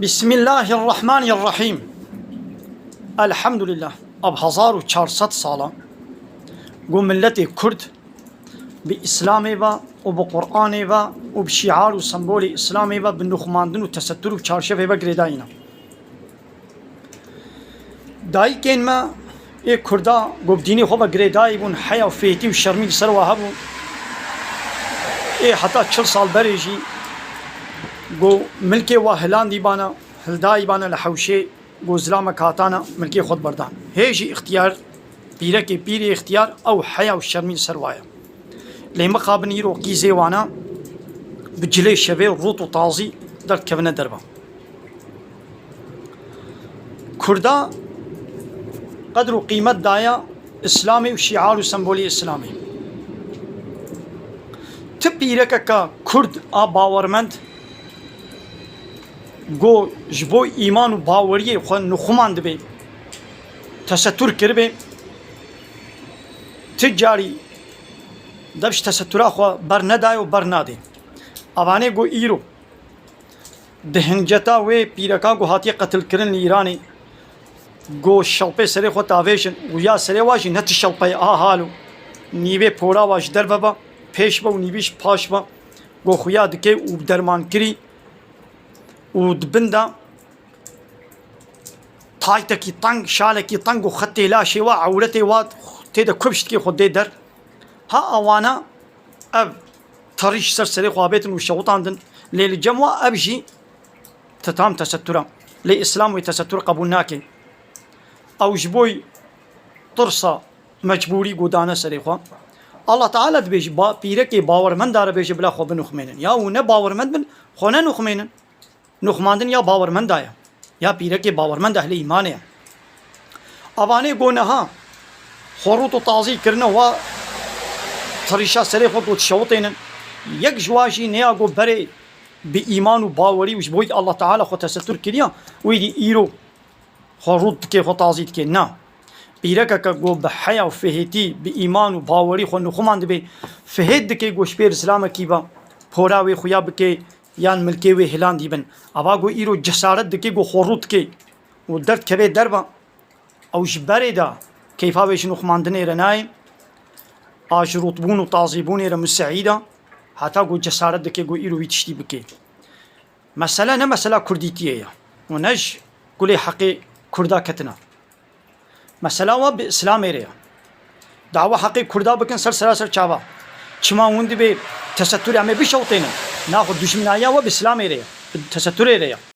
बिस्मिल्लाहिर्रहमानिर्रहीम। अल्हम्दुलिल्लाह। अब 1400 साल गो मिल्लत कुर्द बी इस्लाम व क़ुरआन व शिआर व संबोल इस्लाम व बिनुखमांदन व तसत्तुर चारशे व ग्रेदाइना दाई केन में एक खुर्दा गोबदीनी खोबा ग्रेदाई बुन हया फेती व शर्मी सरवाहबू ए हता 4 साल बरेजी गो मिलके व हलान दीबाना हलदाई बाना लहौशे गो ज़लाम काताना मिलके खुद बरदान हेजी इख्तियार पीर के पीर इख्तियार औ हया व शर्मी सरवाया ले मखाबनी रो कीज़े वाना बजले शबे रूत व ताज़ी दर कवना दरबा खुर्दा कदर व कीमत दाया इस्लामी व शिआर व संबोली इस्लामी थ पीर का खुर्द आ बावरमंद गो जबो ईमान व बावरिये ख नुखमांद बे तसत्तुर करबे तजारी दबश तसत्तुरा ख बर न दाय व बर ना दे अवाने गो ईरो दहंजता वे पीरका गो हाथी कत्ल करन ईरानी गो शल्पे सरे खो तावेशन या सरे वाश नत शल्पे आ हालो नीवे फोड़ा वाश दर बाबा फेशबा व नीविश फाशबा गो खुया दके उ दरमान करी ودبندا تايتا كي طنق شالة كي طنق وخطي لا شوا عورتي واد تيدا كبشت كي خدي در ها اوانا اب طريش سرسري خوابيتن وشوطان دن ليل جموا ابجي تتام تسترا لي اسلام وتستر قبولناكي او جبوي طرصة مجبوري قدانا سري خوا الله تعالى دبيج با بيركي باورمند دار بيج بلا خو بنخمينن يا ونه باورمند بن خونا نخمينن नुखमांदन या बावरमंद आया या पीर के बावरमंद अहले ईमान है अवाने गो नहा खोरू तो ताज़ी करना हुआ थरिशा सरे खो तो शौतेन यक जवाशी नया गो बरे बी ईमान व बावरी उस बोई अल्लाह ताला खो तसत्तुर किया वही दी ईरो खोरू के खो ताज़ी के ना पीर का गो बहया फहेती बी ईमान व बावरी खो नुखमांद बे फहेद के गोशपेर इस्लाम की बा फोरा वे खुयाब के यान मिलके वे हिलान दीबन अबा गो ईरो जसारत दके गो खोरुत के वो दर्द कबे दरबा औश बरेदा कैफा वेश नुखमांदने रनाए आज रुतबून व ताज़िबून रमुसईदा हाथा गो जसारत दके गो ईरो विचती बके मसला न मसला कुर्दीती है ونج कुल हक़ कुर्दा कतना मसला व इस्लाम एरिया दावा हक़ कुर्दा बकन सर सरासर चावा छमा उन्द बे तसत्तुर हमें भी शौतेन ना खुद दुश्मनाया व इस्लाम एरिया तसत्तुर एरिया